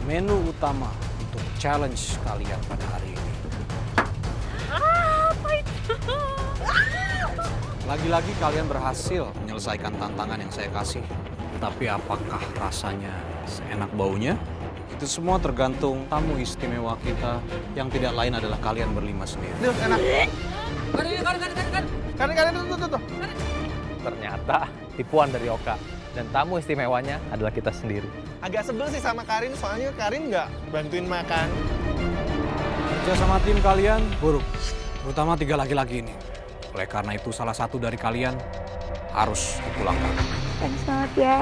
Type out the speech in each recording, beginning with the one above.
menu utama untuk challenge kalian pada hari ini. Apa itu? Lagi-lagi kalian berhasil menyelesaikan tantangan yang saya kasih. Tapi apakah rasanya seenak baunya? Itu semua tergantung tamu istimewa kita yang tidak lain adalah kalian berlima sendiri. Aduh, enak. Karin, tuh. Ternyata tipuan dari Oka. Dan tamu istimewanya adalah kita sendiri. Agak sebel sih sama Karin, soalnya Karin nggak bantuin makan. Kerja sama tim kalian buruk, terutama 3 laki-laki ini. Oleh karena itu salah satu dari kalian harus dipulangkan. Thanks banget ya.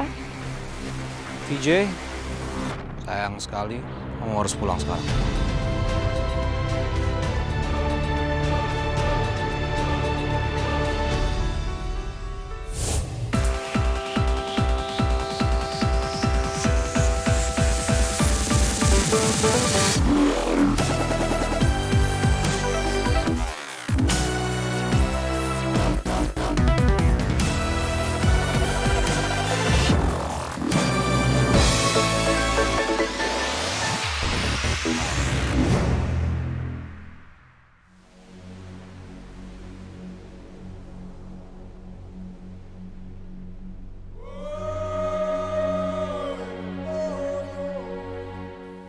VJ, sayang sekali, kamu harus pulang sekarang.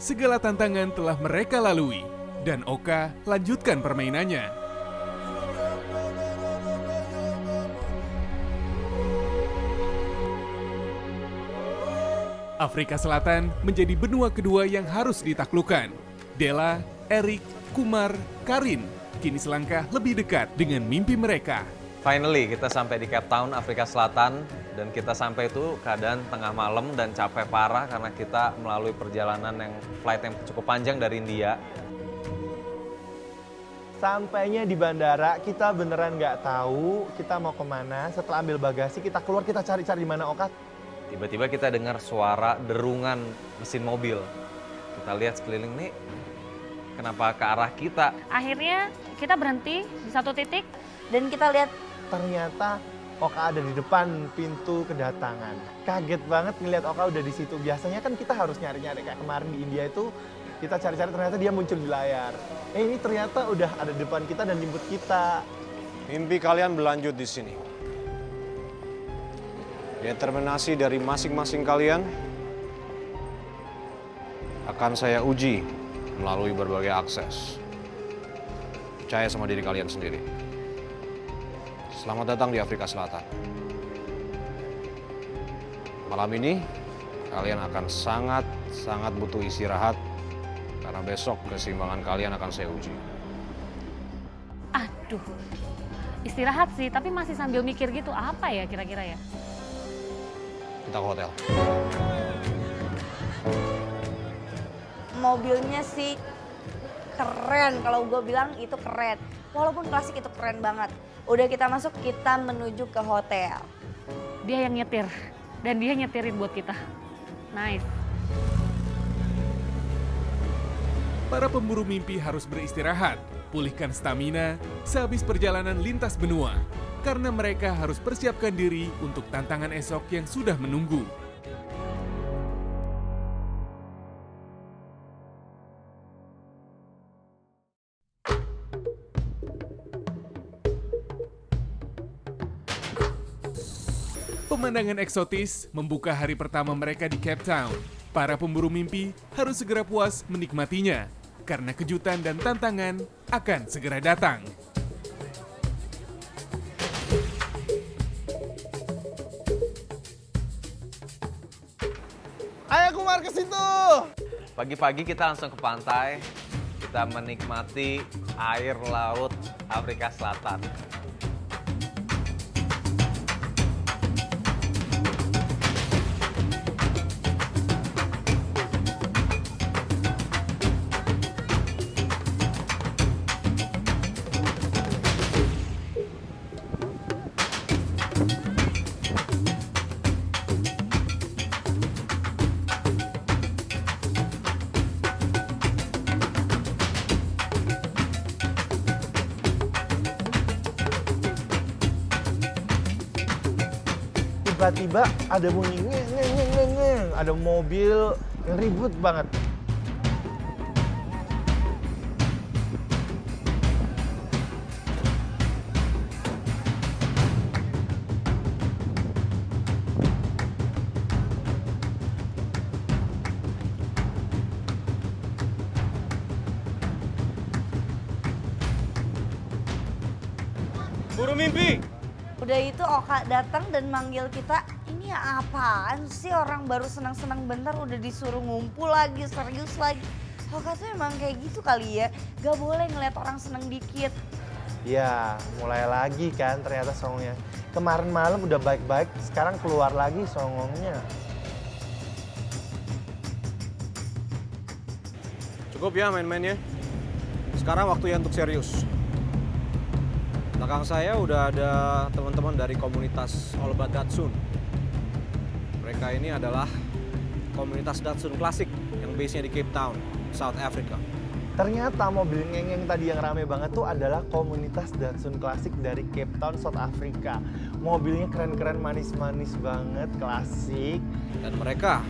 Segala tantangan telah mereka lalui, dan Oka lanjutkan permainannya. Afrika Selatan menjadi benua kedua yang harus ditaklukkan. Della, Erik, Kumar, Karin kini selangkah lebih dekat dengan mimpi mereka. Finally, kita sampai di Cape Town, Afrika Selatan. Dan kita sampai itu keadaan tengah malam dan capek parah karena kita melalui perjalanan flight yang cukup panjang dari India. Sampainya di bandara, kita beneran nggak tahu kita mau kemana. Setelah ambil bagasi, kita keluar, kita cari-cari di mana Oka. Tiba-tiba kita dengar suara derungan mesin mobil. Kita lihat sekeliling nih, kenapa ke arah kita? Akhirnya kita berhenti di satu titik dan kita lihat Ternyata Oka ada di depan pintu kedatangan. Kaget banget ngeliat Oka udah di situ. Biasanya kan kita harus nyari-nyari, kayak kemarin di India itu kita cari-cari ternyata dia muncul di layar. Ini ternyata udah ada di depan kita dan jemput kita. Mimpi kalian berlanjut di sini. Determinasi dari masing-masing kalian akan saya uji melalui berbagai akses. Percaya sama diri kalian sendiri. Selamat datang di Afrika Selatan. Malam ini kalian akan sangat butuh istirahat karena besok keseimbangan kalian akan saya uji. aduh. Istirahat sih, tapi masih sambil mikir gitu apa ya kira-kira ya? Kita ke hotel. Mobilnya sih keren, kalau gue bilang itu keren. Walaupun klasik itu keren banget. Udah kita masuk, kita menuju ke hotel. Dia yang nyetir dan dia nyetirin buat kita. Nice. Para pemburu mimpi harus beristirahat, pulihkan stamina sehabis perjalanan lintas benua. Karena mereka harus persiapkan diri untuk tantangan esok yang sudah menunggu. Pemandangan eksotis membuka hari pertama mereka di Cape Town. Para pemburu mimpi harus segera puas menikmatinya, karena kejutan dan tantangan akan segera datang. Ayo Kumar ke situ. Pagi-pagi kita langsung ke pantai, kita menikmati air laut Afrika Selatan. Tiba-tiba ada bunyi ngeng, ada mobil yang ribut banget. mimpi. Udah itu Oka datang dan manggil kita, ini apaan sih orang baru senang-senang bentar udah disuruh ngumpul lagi, serius lagi. Oka tuh emang kayak gitu kali ya, gak boleh ngeliat orang seneng dikit. Ya, mulai lagi kan ternyata songongnya. Kemarin malam udah baik-baik, sekarang keluar lagi songongnya. Cukup ya main-mainnya. Sekarang waktunya untuk serius. Belakang saya udah ada teman-teman dari komunitas All About Datsun. Mereka ini adalah komunitas Datsun klasik yang base-nya di Cape Town, South Africa. Ternyata mobil ngeng-ngeng tadi yang rame banget tuh adalah komunitas Datsun klasik dari Cape Town, South Africa. Mobilnya keren-keren, manis-manis banget, klasik. Dan mereka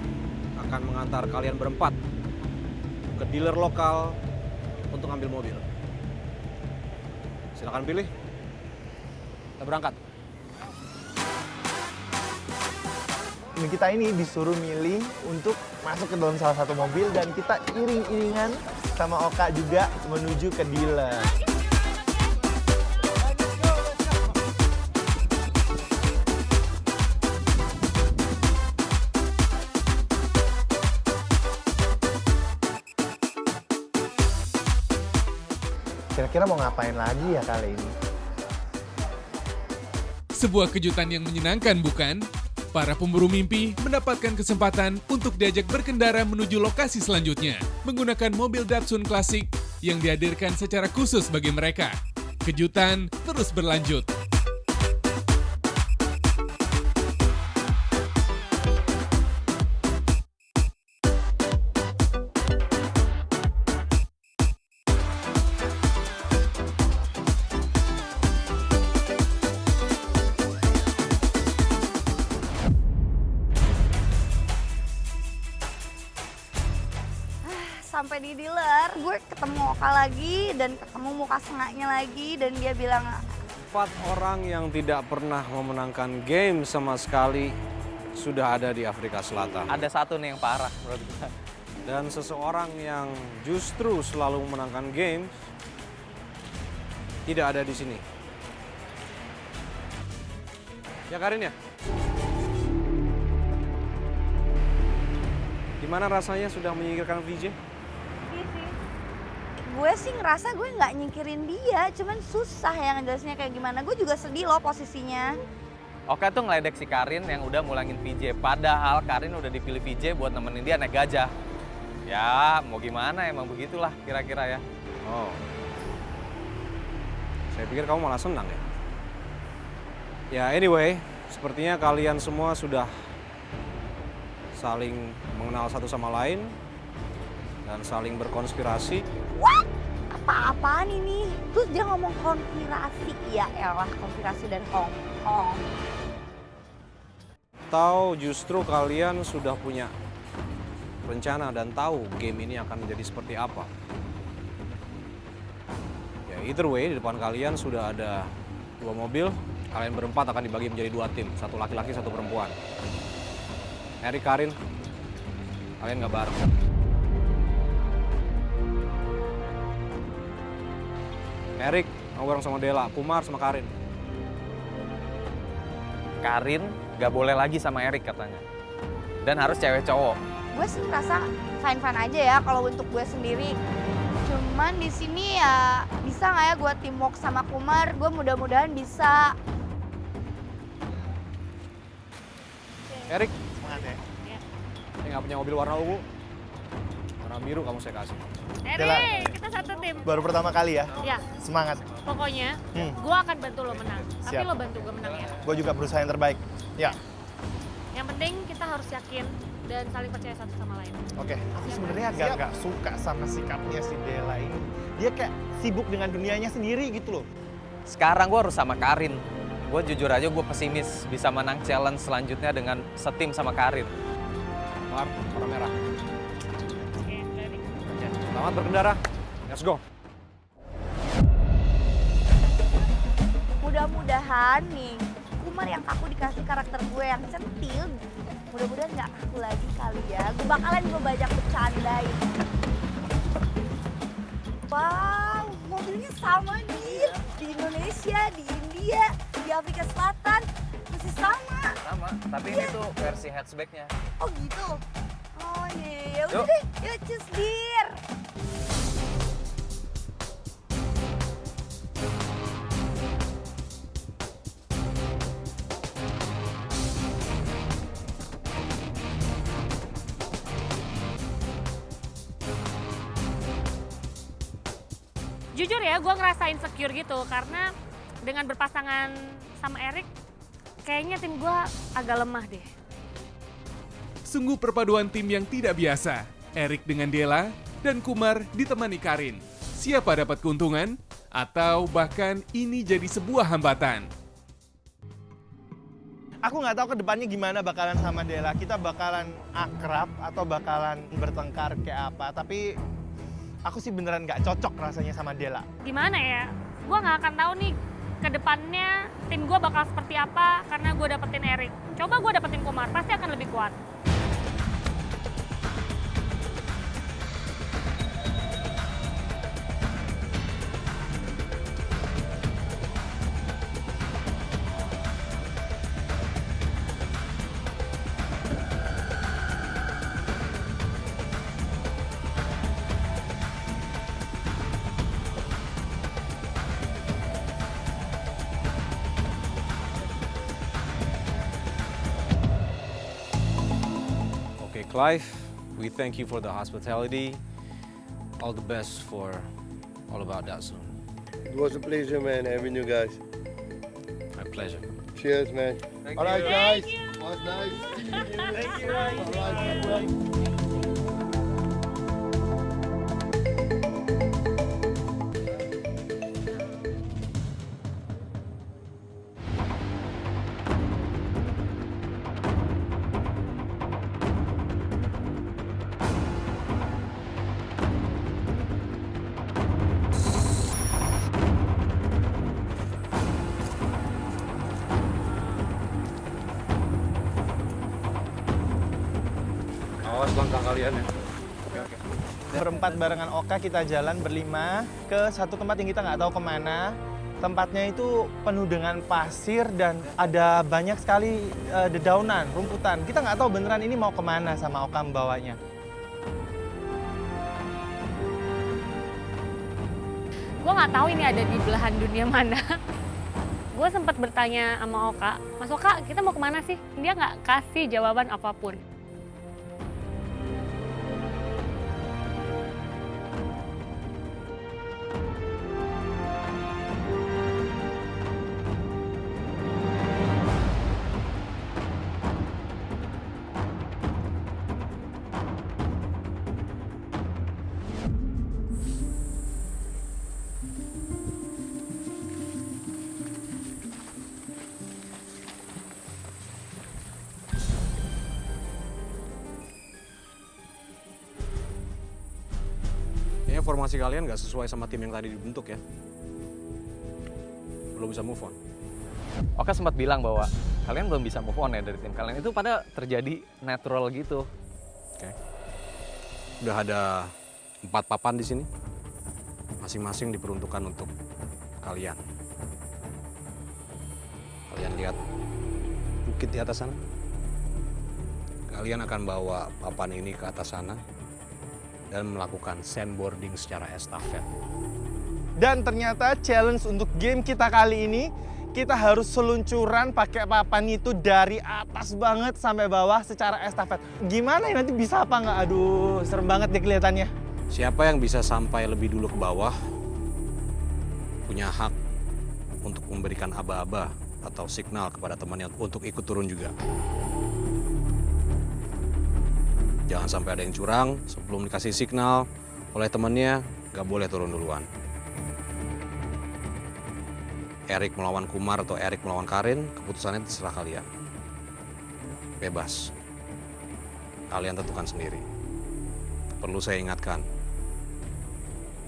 akan mengantar kalian berempat ke dealer lokal untuk ambil mobil. Silakan pilih. Kita berangkat. Kita ini disuruh milih untuk masuk ke dalam salah satu mobil dan kita iring-iringan sama Oka juga menuju ke dealer. Kira-kira mau ngapain lagi ya kali ini? Sebuah kejutan yang menyenangkan, bukan? Para pemburu mimpi mendapatkan kesempatan untuk diajak berkendara menuju lokasi selanjutnya menggunakan mobil Datsun klasik yang dihadirkan secara khusus bagi mereka. Kejutan terus berlanjut. Sampai di dealer, gue ketemu Oka lagi dan ketemu muka sengaknya lagi dan dia bilang, 4 orang yang tidak pernah memenangkan game sama sekali sudah ada di Afrika Selatan. Ada satu nih yang parah menurut gue. Dan seseorang yang justru selalu memenangkan game tidak ada di sini. Ya Karin ya? Gimana rasanya sudah menyingkirkan VJ? gue sih ngerasa gue nggak nyingkirin dia, cuman susah ya ngejelasinnya kayak gimana. Gue juga sedih loh posisinya. Oka tuh ngeledek si Karin yang udah mulangin VJ. Padahal Karin udah dipilih VJ buat nemenin dia naik gajah. Ya mau gimana, emang begitulah kira-kira ya. Oh. Saya pikir kamu malah senang ya. Ya anyway, sepertinya kalian semua sudah saling mengenal satu sama lain dan saling berkonspirasi. What? Apa-apaan ini? Terus dia ngomong konspirasi. Ya elah, konspirasi dari Hong Kong. Atau justru kalian sudah punya rencana dan tahu game ini akan menjadi seperti apa. Ya either way, di depan kalian sudah ada 2 mobil. Kalian berempat akan dibagi menjadi 2 tim. 1 laki-laki, 1 perempuan. Erik, Karin, kalian nggak bareng. Erik, kamu bareng sama Dela. Kumar sama Karin. Karin gak boleh lagi sama Erik katanya. Dan harus cewek cowok. Gue sih ngerasa fine-fine aja ya kalau untuk gue sendiri. Cuman di sini ya bisa nggak ya gue teamwork sama Kumar? Gue mudah-mudahan bisa. Erik, Semangat ya. saya nggak punya mobil warna ungu. Warna biru kamu saya kasih. Dela. Kita satu tim. Baru pertama kali ya? Ya, Semangat. pokoknya Hmm. gue akan bantu lo menang. Tapi Siap. lo bantu gue menang ya. Gue juga berusaha yang terbaik. Ya, Yang penting kita harus yakin dan saling percaya satu sama lain. oke. Aku sebenarnya agak nggak suka sama sikapnya si Dela ini. Dia kayak sibuk dengan dunianya sendiri gitu loh. Sekarang gue harus sama Karin. Gue jujur aja gue pesimis bisa menang challenge selanjutnya dengan setim sama Karin. Kumar, warna merah. Oke, ready. Oke, selamat berkendara. Let's go. Mudah-mudahan nih Kumar yang kaku dikasih karakter gue yang centil. Mudah-mudahan nggak kaku lagi kali ya. Gue bakalan gue banyak bercandain. Wow, mobilnya sama nih di Indonesia, di India. Iya, di Afrika Selatan masih sama. Sama, tapi ini tuh versi hatchbacknya. Oh gitu. Oh iya, udah Yuk. deh. Yuk, cus dir. Jujur ya, gue ngerasa insecure gitu karena dengan berpasangan sama Erik, kayaknya tim gue agak lemah deh. Sungguh perpaduan tim yang tidak biasa. Erik dengan Della dan Kumar ditemani Karin. Siapa dapat keuntungan? Atau bahkan ini jadi sebuah hambatan? Aku nggak tahu ke depannya gimana bakalan sama Della. Kita bakalan akrab atau bakalan bertengkar kayak apa. Tapi aku sih beneran nggak cocok rasanya sama Della. Gimana ya, gue nggak akan tahu nih ke depannya tim gue bakal seperti apa karena gue dapetin Erik. Coba gue dapetin Kumar, pasti akan lebih kuat. Okay, Clive, we thank you for the hospitality. All the best for all about that soon. It was a pleasure, man, having you guys. My pleasure. Cheers, man. Thank All right, you. guys. Was nice seeing you. Thank you. All right, bye. Awas langkah kalian ya. Berempat barengan Oka kita jalan berlima ke satu tempat yang kita nggak tahu kemana. Tempatnya itu penuh dengan pasir dan ada banyak sekali dedaunan, rumputan. Kita nggak tahu beneran ini mau kemana sama Oka membawanya. Gue nggak tahu ini ada di belahan dunia mana. Gue sempat bertanya sama Oka, Mas Oka, kita mau kemana sih? Dia nggak kasih jawaban apapun. Kayaknya formasi kalian nggak sesuai sama tim yang tadi dibentuk ya. Belum bisa move on. Oka sempat bilang bahwa kalian belum bisa move on ya dari tim kalian. Itu pada terjadi natural gitu. Oke. Udah ada 4 papan di sini. Masing-masing diperuntukkan untuk kalian. Kalian lihat bukit di atas sana? Kalian akan bawa papan ini ke atas sana dan melakukan sandboarding secara estafet. Dan ternyata challenge untuk game kita kali ini, kita harus seluncuran pakai papan itu dari atas banget sampai bawah secara estafet. Gimana ya nanti bisa apa nggak? Aduh, serem banget deh kelihatannya. Siapa yang bisa sampai lebih dulu ke bawah punya hak untuk memberikan aba-aba atau signal kepada temannya untuk ikut turun juga. Jangan sampai ada yang curang, sebelum dikasih signal oleh temannya, nggak boleh turun duluan. Erik melawan Kumar atau Erik melawan Karin, keputusannya terserah kalian. Bebas. Kalian tentukan sendiri. Perlu saya ingatkan,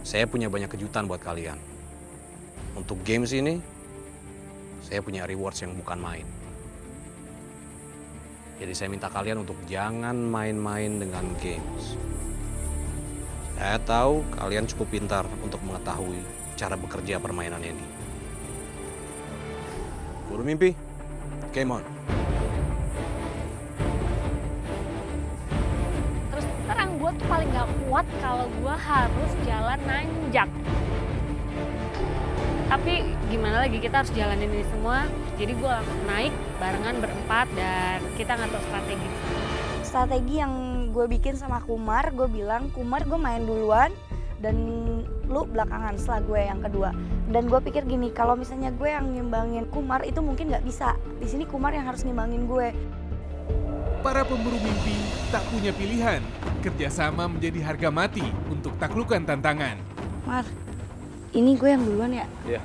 saya punya banyak kejutan buat kalian. Untuk games ini, saya punya rewards yang bukan main. Jadi saya minta kalian untuk jangan main-main dengan games. Saya tahu kalian cukup pintar untuk mengetahui cara bekerja permainan ini. Buru mimpi, game on. Terus terang gue tuh paling gak kuat kalau gue harus jalan nanjak. Tapi gimana lagi, kita harus jalanin ini semua. Jadi gue naik barengan berempat dan kita ngatur strategi. Strategi yang gue bikin sama Kumar, gue bilang, Kumar gue main duluan dan lu belakangan setelah gue yang kedua. Dan gue pikir gini, kalau misalnya gue yang ngimbangin Kumar itu mungkin nggak bisa. Di sini Kumar yang harus ngimbangin gue. Para pemburu mimpi tak punya pilihan. Kerjasama menjadi harga mati untuk taklukan tantangan. Mar, ini gue yang duluan ya? Iya.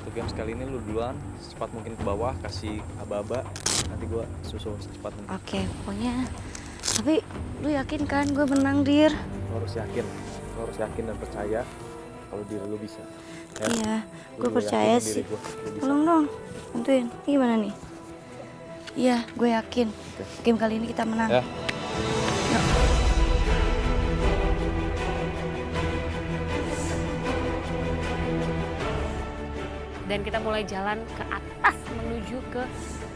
Untuk game sekali ini lu duluan, secepat mungkin ke bawah, kasih aba-aba. Nanti gue susul secepat mungkin. Oke, pokoknya. Tapi lu yakin kan gue menang, Dir? Lo harus yakin. Lo harus yakin dan percaya kalau diri lu bisa. Ya? Iya, gue Lu percaya yakinin sih. diri gua, lu bisa. Tolong dong, bantuin. Ini gimana nih? Iya, gue yakin. Oke. Game kali ini kita menang. Ya. Yuk. Dan kita mulai jalan ke atas menuju ke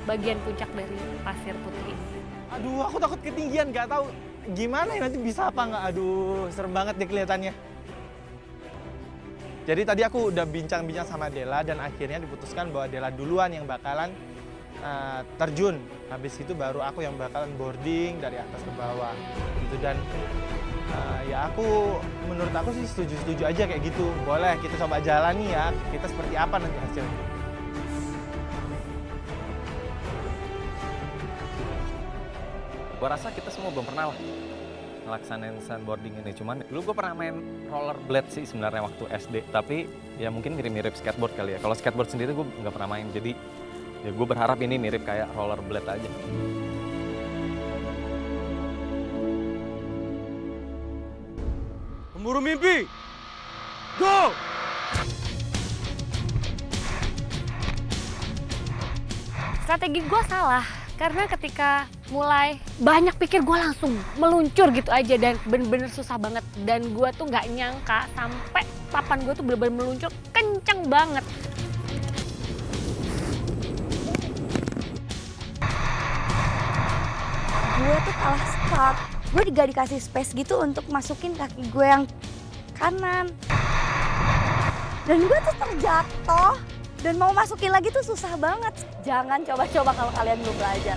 bagian puncak dari Pasir Putih ini. Aduh, aku takut ketinggian, nggak tahu gimana ya nanti bisa apa nggak. Aduh, serem banget deh kelihatannya. Jadi tadi aku udah bincang-bincang sama Dela dan akhirnya diputuskan bahwa Dela duluan yang bakalan terjun. Habis itu baru aku yang bakalan boarding dari atas ke bawah. Gitu dan ya aku menurut aku sih setuju-setuju aja kayak gitu. Boleh kita coba jalani ya. Kita seperti apa nanti hasilnya. Gue rasa kita semua belum pernah lah ngelaksanain sandboarding ini. Cuman dulu gue pernah main rollerblade sih sebenarnya waktu SD. Tapi ya mungkin mirip-mirip skateboard kali ya. Kalau skateboard sendiri gue nggak pernah main. Jadi ya gue berharap ini mirip kayak rollerblade aja. Pemburu mimpi, go! Strategi gue salah, karena ketika mulai banyak pikir gue langsung meluncur gitu aja dan bener-bener susah banget. Dan gue tuh nggak nyangka sampai papan gue tuh bener-bener meluncur kenceng banget. Gue tuh kalah start. Gue gak dikasih space gitu untuk masukin kaki gue yang kanan. Dan gue tuh terjatuh. Dan mau masukin lagi tuh susah banget. Jangan coba-coba kalau kalian belum belajar.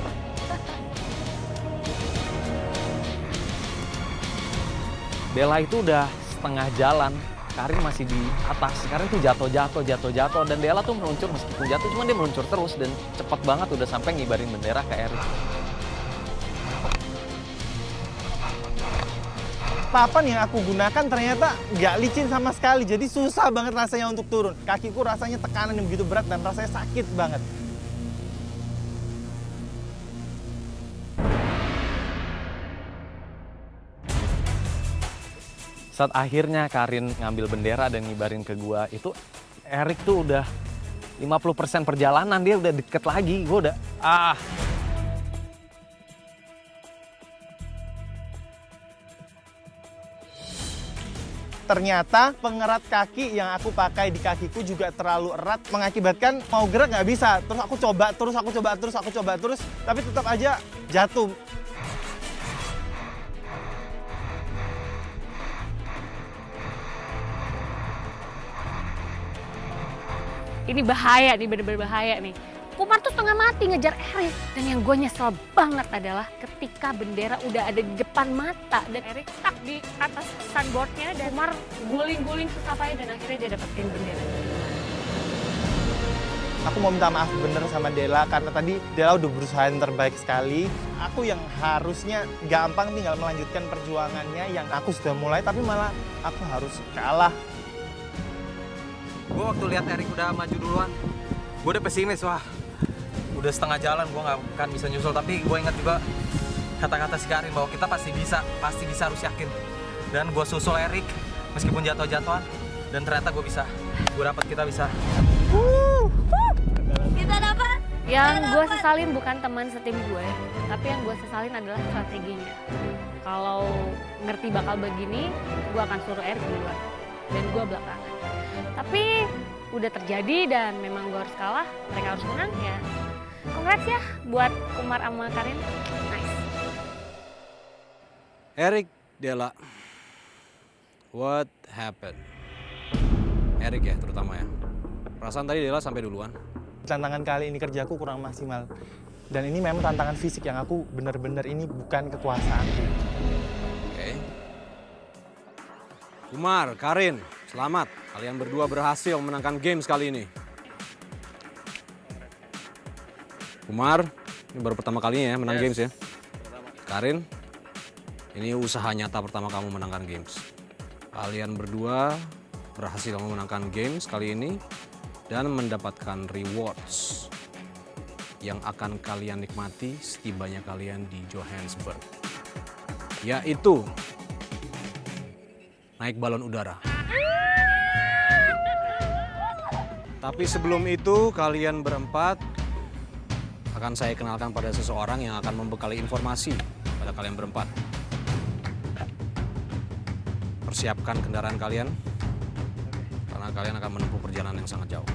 Dela itu udah setengah jalan, Karin masih di atas. Karin tuh jatuh. Dan Dela tuh meluncur meskipun jatuh, cuman dia meluncur terus dan cepet banget udah sampai ngibarin bendera ke Erik. Papan yang aku gunakan ternyata nggak licin sama sekali, jadi susah banget rasanya untuk turun. Kakiku rasanya tekanan yang begitu berat dan rasanya sakit banget. Saat akhirnya Karin ngambil bendera dan ngibarin ke gua, itu Erik tuh udah 50% perjalanan, dia udah deket lagi. Gua udah, Ternyata pengerat kaki yang aku pakai di kakiku juga terlalu erat, mengakibatkan mau gerak nggak bisa. Terus aku coba terus, tapi tetap aja jatuh. Ini bahaya nih, bener-bener bahaya nih. Kumar tuh setengah mati ngejar Erik. Dan yang gue nyesel banget adalah ketika bendera udah ada di depan mata. Dan Erik stuck di atas sunboardnya dan Kumar guling-guling susah payah dan akhirnya dia dapetin bendera. Aku mau minta maaf bener sama Dela karena tadi Dela udah berusaha yang terbaik sekali. Aku yang harusnya gampang tinggal melanjutkan perjuangannya yang aku sudah mulai, tapi malah aku harus kalah. gue waktu lihat Erik udah maju duluan, gue udah pesimis, wah udah setengah jalan, gue nggak akan bisa nyusul. Tapi gue ingat juga kata-kata si Karin bahwa kita pasti bisa harus yakin. Dan gue susul Erik meskipun jatuh-jatuhan, dan ternyata gue bisa, kita bisa. Kita dapat. Yang gue sesalin bukan teman setim gue, tapi yang gue sesalin adalah strateginya. Kalau ngerti bakal begini, gue akan suruh Erik duluan dan gue belakangan. Tapi udah terjadi dan memang gue harus kalah, mereka harus menang ya. Congrats ya buat Kumar sama Karin. Nice. Erik, Della, what happened? Erik ya terutama ya. Perasaan tadi Della sampai duluan. Tantangan kali ini kerjaku kurang maksimal. Dan ini memang tantangan fisik yang aku bener-bener ini bukan kekuasaanku. Oke. Kumar, Karin, selamat. Kalian berdua berhasil memenangkan games kali ini. Kumar, ini baru pertama kalinya ya menang games ya. Karin, ini usaha nyata pertama kamu menangkan games. Kalian berdua berhasil memenangkan games kali ini dan mendapatkan rewards yang akan kalian nikmati setibanya kalian di Johannesburg. Yaitu naik balon udara. Tapi sebelum itu kalian berempat akan saya kenalkan pada seseorang yang akan membekali informasi pada kalian berempat. Persiapkan kendaraan kalian karena kalian akan menempuh perjalanan yang sangat jauh.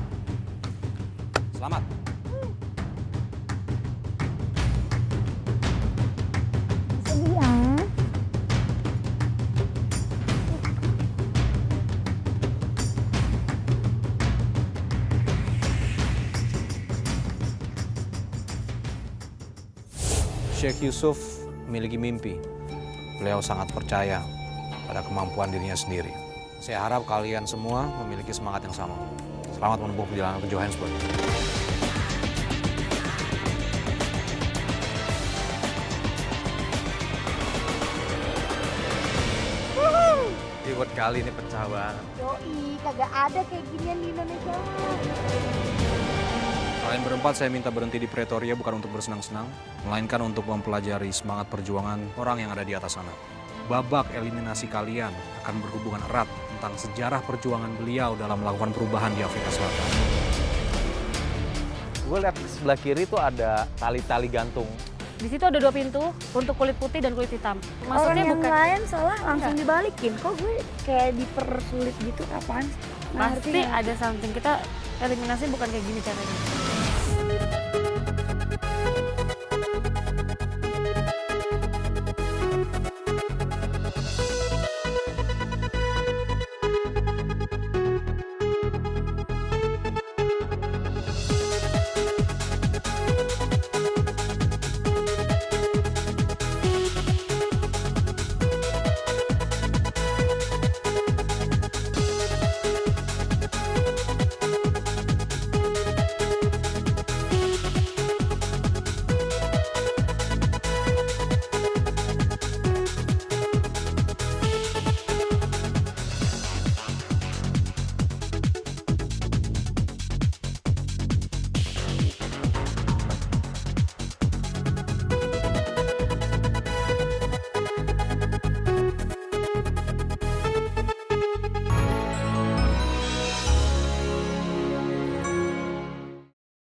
Selamat. Sheikh Yusuf memiliki mimpi. Beliau sangat percaya pada kemampuan dirinya sendiri. Saya harap kalian semua memiliki semangat yang sama. Selamat menempuh perjalanan ke Johannesburg. Reward kali ini pecah banget. Yoi, kagak ada kayak ginian di Indonesia. Kalian berempat saya minta berhenti di Pretoria bukan untuk bersenang-senang, melainkan untuk mempelajari semangat perjuangan orang yang ada di atas sana. Babak eliminasi kalian akan berhubungan erat tentang sejarah perjuangan beliau dalam melakukan perubahan di Afrika Selatan. Gue lihat di sebelah kiri tuh ada tali-tali gantung. Di situ ada 2 pintu untuk kulit putih dan kulit hitam. Orang Maksudnya yang bukan lain salah langsung dibalikin. Kok gue kayak dipersulit gitu, apaan sih? Nggak ngerti pasti nggak? ada something. Kita eliminasi bukan kayak gini caranya.